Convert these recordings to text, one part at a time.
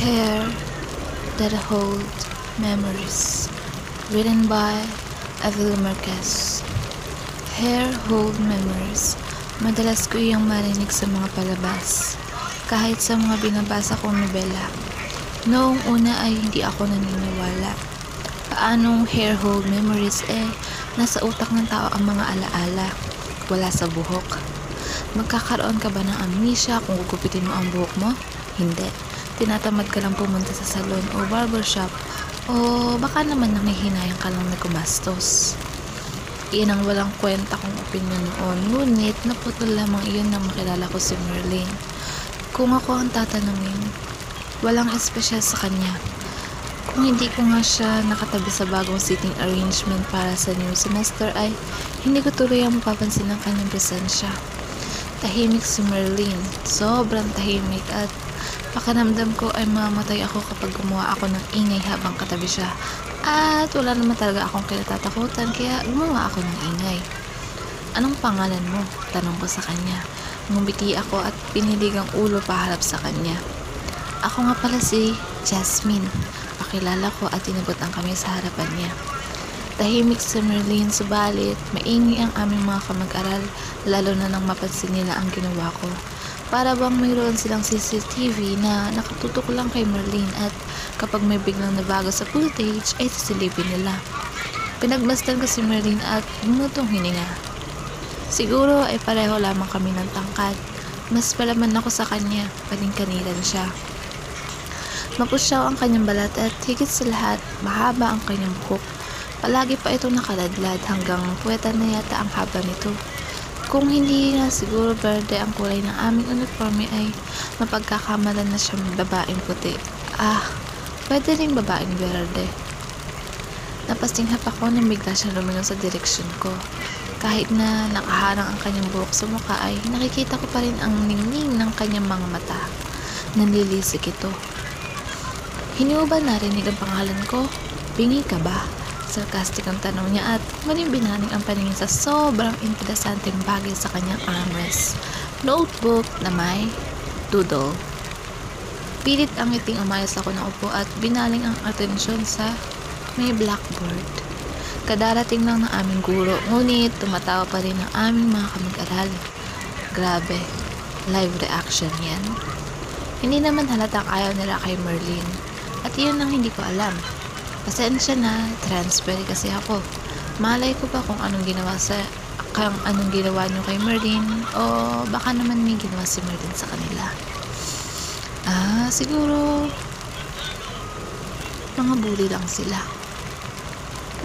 Hair that hold memories. Written by Avila Marquez. Hair hold memories. Madalas ko iyang marinig sa mga palabas, kahit sa mga binabasa kong nobela. Noong una ay hindi ako naniniwala. Paanong hair hold memories nasa utak ng tao ang mga alaala, wala sa buhok. Magkakaroon ka ba ng amnesia kung gugupitin mo ang buhok mo? Hindi. Tinatamad ka lang pumunta sa salon o barbershop, o baka naman nangihinayang ka lang na gumastos. Iyan ang walang kwenta kong opinion noon, ngunit naputol lamang iyon nang makilala ko si Merlin. Kung ako ang tatanungin, walang espesyal sa kanya. Kung hindi ko nga siya nakatabi sa bagong seating arrangement para sa new semester ay hindi ko tuloy ang mapapansin ang kanyang presensya. Tahimik si Merlin, sobrang tahimik, at pakiramdam ko ay mamatay ako kapag gumawa ako ng ingay habang katabi siya. At wala naman talaga akong kinatatakutan, kaya gumawa ako ng ingay. Anong pangalan mo? Tanong ko sa kanya. Ngumiti ako at pinilig ang ulo paharap sa kanya. Ako nga pala si Jasmine. Pakilala ko at tinagutan kami sa harapan niya. Tahimik si Merlin, subalit maingay ang aming mga kamag-aral, lalo na nang mapansin nila ang ginawa ko. Para bang mayroon silang CCTV na nakatutok lang kay Merlin, at kapag may biglang nabago sa footage ay sisilipin nila. Pinagmasdan ko si Merlin at bumutong hininga. Siguro ay pareho lamang kami ng tangkad. Mas palaman ako sa kanya, paning-kanilan siya. Mapusyaw ang kanyang balat at higit sa lahat, mahaba ang kanyang buhok. Palagi pa itong nakaladlad hanggang puweta na yata ang haba nito. Kung hindi na siguro berde ang kulay ng aming uniforme ay mapagkakamalan na siyang babaeng puti. Pwede ring babaeng berde. Napasinghap ako nang bigla siyang lumingon sa direksyon ko. Kahit na nakaharang ang kanyang buhok sa mukha ay nakikita ko pa rin ang ningning ng kanyang mga mata. Nanlilisik ito. Hindi mo ba narinig ang pangalan ko? Bingi ka ba? Sarcastic ang tanong niya, at muling binaling ang paningin sa sobrang interesanteng bagay sa kanyang armrest. Notebook na may doodle. Pilit ang ngiting umayos ako ng upo at binaling ang atensyon sa may blackboard. Kadarating lang ng aming guro, ngunit tumatawa pa rin ang aming mga kamag-aral. Grabe, live reaction yan. Hindi naman halatang ayaw nila kay Merlin, at iyon ang hindi ko alam. Pasensya na, transfer kasi ako. Malay ko ba kung anong ginawa niyo kay Merlin, o baka naman may ginawa si Merlin sa kanila. Siguro mga bully lang sila.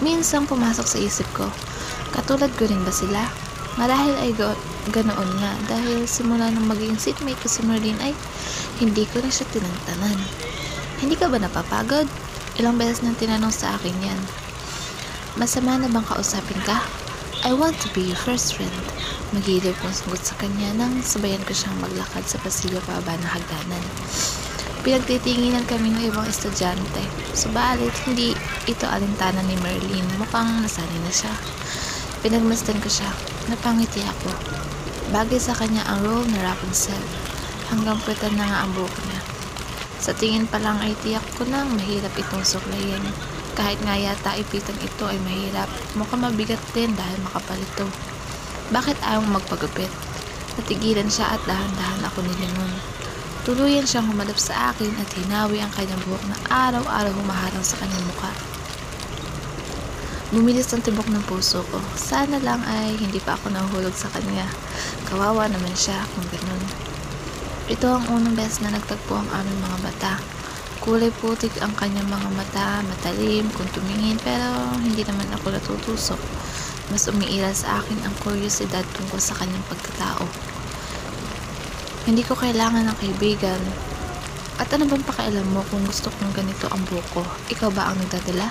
Minsan pumasok sa isip ko, katulad ko rin ba sila? Marahil ay ganoon nga, dahil simula nang maging seatmate ko si Merlin ay hindi ko na siya tinantanan. Hindi ka ba napapagod? Ilang beses nang tinanong sa akin yan. Masama na bang kausapin ka? I want to be your first friend. Magiliw kong sagot sa kanya nang sabayan ko siyang maglakad sa pasilyo pababa ng hagdanan. Pinagtitinginan kami ng ibang estudyante. Subalit, hindi ito alintana ni Merlin. Mukhang nasanay na siya. Pinagmasdan ko siya. Napangiti ako. Bagay sa kanya ang role na Rapunzel. Hanggang puwetan na nga ang buhok niya. Sa tingin pa lang ay tiyak ko nang mahirap itong suklayin. Kahit nga yata ipitan ito ay mahirap, mukhang mabigat din dahil makapal ito. Bakit ayaw magpagupit? Natigilan siya at dahan-dahan ako nilingon. Tuluyan siyang humadap sa akin at hinawi ang kanyang buhok na araw-araw humaharang sa kanyang mukha. Bumilis ang tibok ng puso ko. Sana lang ay hindi pa ako nahulog sa kanya. Kawawa naman siya kung ganun. Ito ang unang beses na nagtagpo ang aming mga mata. Kulay putik ang kanyang mga mata, matalim kung tumingin, pero hindi naman ako natutusok. Mas umiiral sa akin ang kuryosidad tungkol sa kanyang pagkatao. Hindi ko kailangan ng kaibigan. At ano bang pakialam mo kung gusto kong ganito ang buko? Ikaw ba ang nagdadala?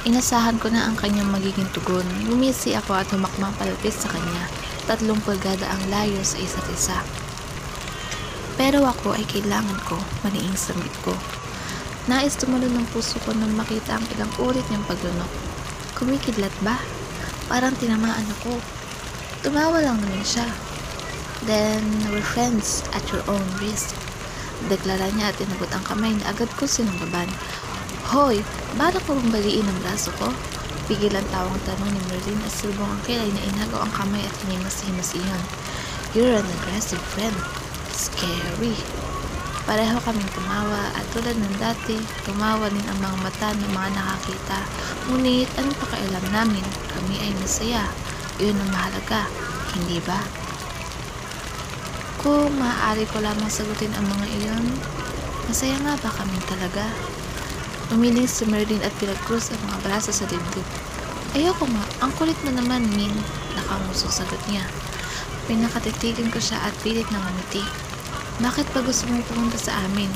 Inasahan ko na ang kanyang magiging tugon. Gumisi ako at humakbang palapit sa kanya. 3 pulgada ang layo sa isa't isa. Pero ako ay kailangan ko, maniing sambit ko. Nais tumalon ng puso ko nang makita ang ilang ulit niyang paglunok. Kumikidlat ba? Parang tinamaan ako. Tumawa lang naman siya. Then, we're friends at your own risk. Deklara niya at inabot ang kamay na agad ko sinunggaban. Hoy, balak mo bang baliin ang braso ko? Pigil ang tawang tanong ni Merlin at silbong ang kilay na inagaw ang kamay at hinimas-himas iyon. You're an aggressive friend. Scary. Pareho kaming tumawa at tulad ng dati, tumawa din ang mga mata ng mga nakakita. Ngunit anong pakialam namin? Kami ay masaya. Yun ang mahalaga, hindi ba? Kung maaari ko lamang sagutin ang mga iyon, masaya nga ba kami talaga? Umiling si Merlin at pinagkrus ang mga braso sa dibdib. Ayoko nga, ang kulit mo naman, Min. Nakamusong sagot niya. Pinakatitigan ko siya at pilit na ngumiti. Bakit pa gusto mong pumunta sa amin?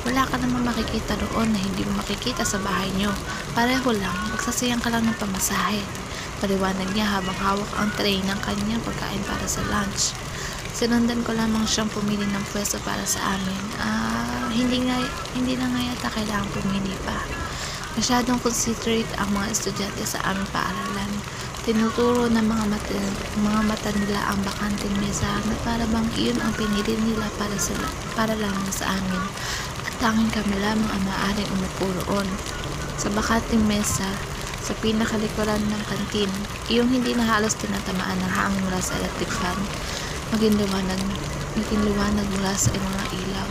Wala ka namang makikita doon na hindi mo makikita sa bahay niyo. Pareho lang, magsasayang ka lang ng pamasahe. Paliwanag niya habang hawak ang tray ng kanyang pagkain para sa lunch. Sinundan ko lamang siyang pumili ng pwesto para sa amin. Hindi na nga yata kailangan pumili pa. Masyadong considerate ang mga estudyante sa aming paaralan. Tinuturo ng mga mata nila ang bakanting mesa na para bang iyon ang pinili nila para lamang sa amin. At tanging kami lamang ang maaaring umupo roon. Sa bakanting mesa, sa pinakalikuran ng kantin, iyong hindi na halos tinatamaan ng hangin mula sa electric fan. Maging liwanag mula sa mga ilaw.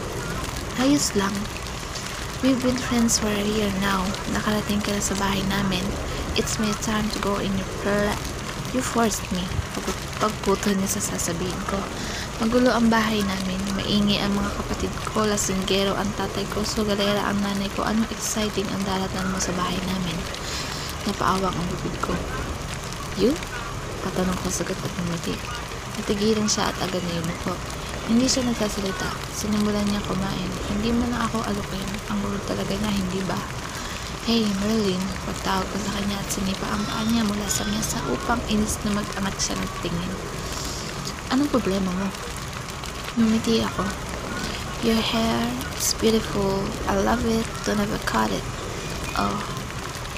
Ayos lang. We've been friends for a year now. Nakarating ka na sa bahay namin. It's my time to go in your You forced me. Pagputol niya sa sasabihin ko. Magulo ang bahay namin. Maingay ang mga kapatid ko. Lasinggero ang tatay ko. Sugalera ang nanay ko. Anong exciting ang daratnan mo sa bahay namin? Napaawang ang bibig ko. You? Patanong ko sagot at ngumiti. Natigilan siya at agad na yumuko. Hindi siya nagsasalita. Sinimulan niya kumain. Hindi mo na ako alukin. Ang gulo talaga niya, hindi ba? Hey, Merlin. Pagtawag ko sa kanya at sinipa ang paa niya mula sa mesa upang inis na mag-angat siya ng tingin. Anong problema mo? Ngumiti ako. Your hair is beautiful. I love it. Don't ever cut it. Oh,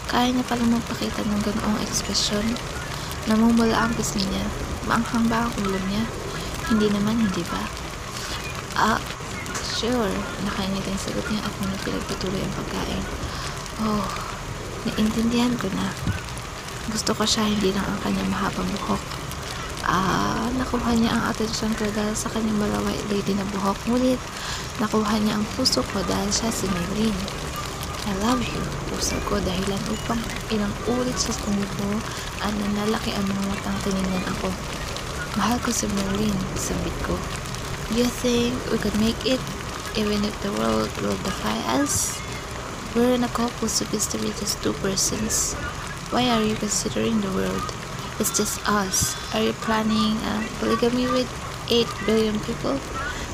kaya niya palang magpakita ng ganoong ekspresyon. Namumula ang pisngi niya. Maanghang ba ang ulo niya? Hindi naman, hindi ba? Sure. Nakaingiting sagot niya at muna pinagpatuloy ang pagkain. Oh, naintindihan ko na. Gusto ko siya, hindi lang ang kanyang mahabang buhok. Nakuha niya ang atensyon ko dahil sa kanyang malaway lady na buhok. Ngunit, nakuha niya ang puso ko dahil siya si Merlin. I love you. Puso ko dahilan upang ilang ulit siya umupo at nanalaki ang mga matang tinignan ako. Mahal ko si Merlin, sabit ko. Do you think we could make it even if the world will defy us? We're in a couple supposed to be just two persons. Why are you considering the world? It's just us. Are you planning polygamy with 8 billion people?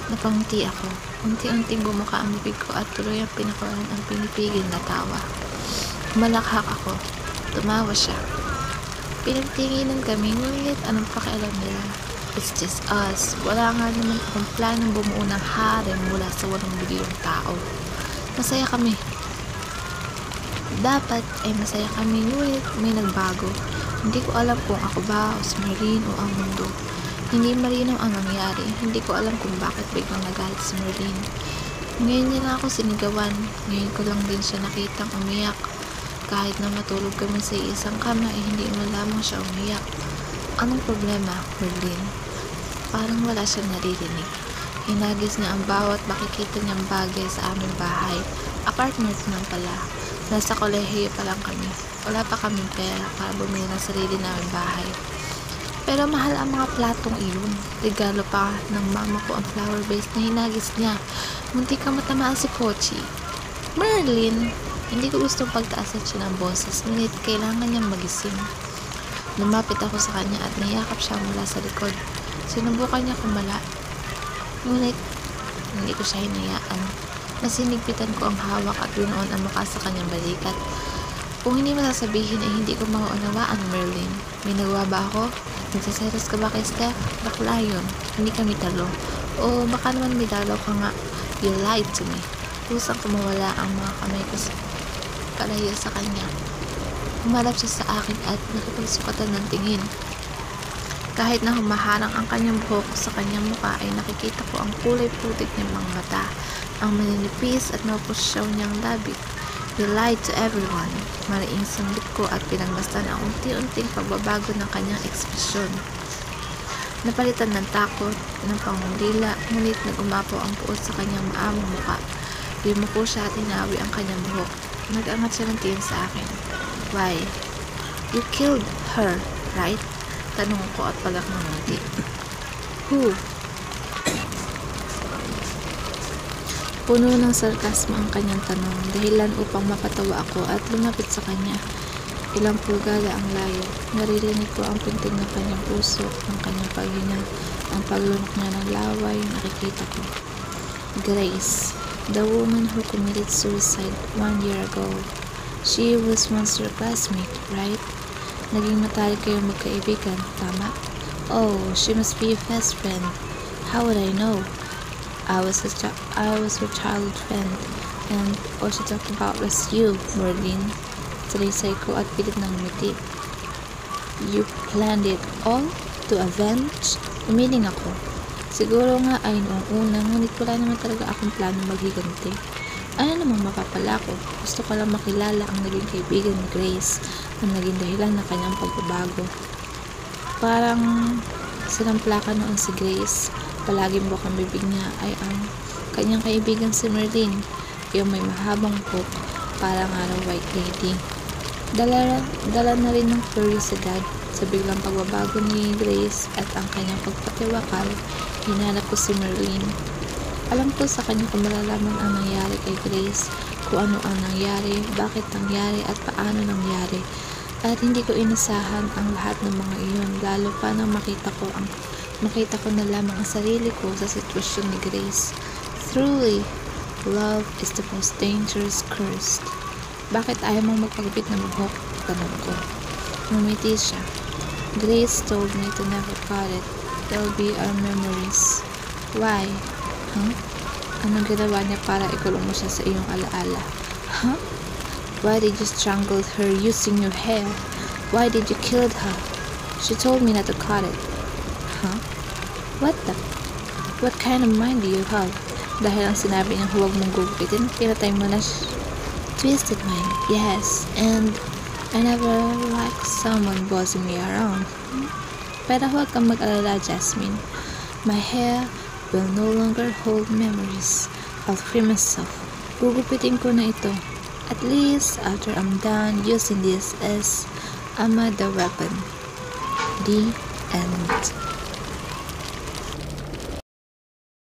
Napangiti ako. Unti-unting bumuka ang bibig ko at tuloy ang pinakulan ang pinipigil na tawa. Malakhak ako. Tumawa siya. Pinagtinginan kami, ngunit anong pakialam nila? It's just us. Wala nga naman akong planong bumuo ng harem mula sa 8 bilyong tao. Masaya kami. Dapat ay masaya kami, ngunit may nagbago. Hindi ko alam kung ako ba o si Merlin o ang mundo. Hindi malinaw ang nangyari. Hindi ko alam kung bakit biglang nagalit si Merlin. Ngayon niya na ako sinigawan. Ngayon ko lang din siya nakitang umiyak. Kahit na matulog kami sa isang kama, hindi mo lamang siya umiyak. Anong problema, Merlin? Parang wala siyang naririnig. Hinagis niya ang bawat makikita niyang bagay sa aming bahay. Apartment naman pala. Nasa kolehiyo pa lang kami. Wala pa kaming pera para bumili ng sarili namin bahay. Pero mahal ang mga platong iyon. Regalo pa ng mama ko ang flower vase na hinagis niya. Munti ka matamaan si Pochi. Merlin! Hindi ko gustong pagtaasan siya ng boses, ngunit kailangan niyang magising. Lumapit ako sa kanya at niyakap siya mula sa likod. Sinubukan niya kumala. Ngunit, hindi ko siya hinayaan. Masinigpitan ko ang hawak at binuon ang mukha sa kanyang balikat. Kung hindi masasabihin ay hindi ko mauunawaan, Merlin. May nagawa ba ako? Nagsaseros ka ba kay Steph? Bakla yun. Hindi kami talo. O baka naman may dalaw ka nga. You lied to me. Kusang kumawala ang mga kamay ko sa palayo sa kanya. Humarap siya sa akin at nakipagsukatan ng tingin. Kahit na humaharang ang kanyang buhok sa kanyang mukha ay nakikita ko ang kulay putik niyang mga mata, ang maninipis at mapusyaw niyang labi. He lied to everyone. Mariing sambit ko at pinagmasdan ang unti-unting pagbabago ng kanyang ekspresyon. Napalitan ng takot, ng pangungulila, ngunit nagumapaw ang puot sa kanyang maamong muka. Yumuko siya at hinawi ang kanyang buhok. Nag-angat siya ng tingin sa akin. Why? You killed her, right? Tanong ko at pagak ng ngiti. Who? Puno ng sarkasmo ang kanyang tanong, dahilan upang mapatawa ako at lumapit sa kanya. Ilang pulgada ang layo. Naririnig ko ang pintig ng kanyang puso, ang kanyang paghinga, ang paglunok niya ng laway, nakikita ko. Grace, the woman who committed suicide 1 year ago. She was once your classmate, right? Naging matalik kayong magkaibigan, tama? Oh, she must be your best friend. How would I know? I was her childhood friend, and all she talked about was you, Merlin. Talisay ko at pilit ng ngiti. You planned it all to avenge? Umiling ako. Siguro nga ay noong una, ngunit wala naman talaga akong plano maghiganti. Ano namang mapapala ko? Gusto ko lang makilala ang naging kaibigan ni Grace, ang naging dahilan ng kanyang pagbabago. Parang sinamplakan noon si Grace. Palaging bukang bibig niya ay ang kanyang kaibigan si Merlin, yung may mahabang buhok, parang araw white lady. Dala na rin ng curiosidad sa biglang pagbabago ni Grace at ang kanyang pagpatiwakal. Hinanap ko si Merlin. Alam ko sa kanya kung malalaman ang nangyari kay Grace, kung ano ang nangyari, bakit nangyari at paano nangyari. At hindi ko inasahan ang lahat ng mga iyon, lalo pa nang makita ko na lamang ang sarili ko sa sitwasyon ni Grace. Truly, love is the most dangerous curse. Bakit ayaw mong magpagupit ng buhok? Tanong ko. Ngumiti siya. Grace told me to never cut it. They'll be our memories. Why? Huh? Anong ginawa niya para ikulong mo siya sa iyong alaala? Huh? Why did you strangle her using your hair? Why did you kill her? She told me not to cut it. Huh? What kind of mind do you have? Dahil ang sinabi niyang huwag mong gugupitin, pinatay mo na siya. Twisted mind, yes, and I never liked someone bossing me around. Pero huwag kang mag-alala, Jasmine. My hair will no longer hold memories. I'll free myself. Gugupitin ko na ito. At least after I'm done using this as a murder weapon. The end.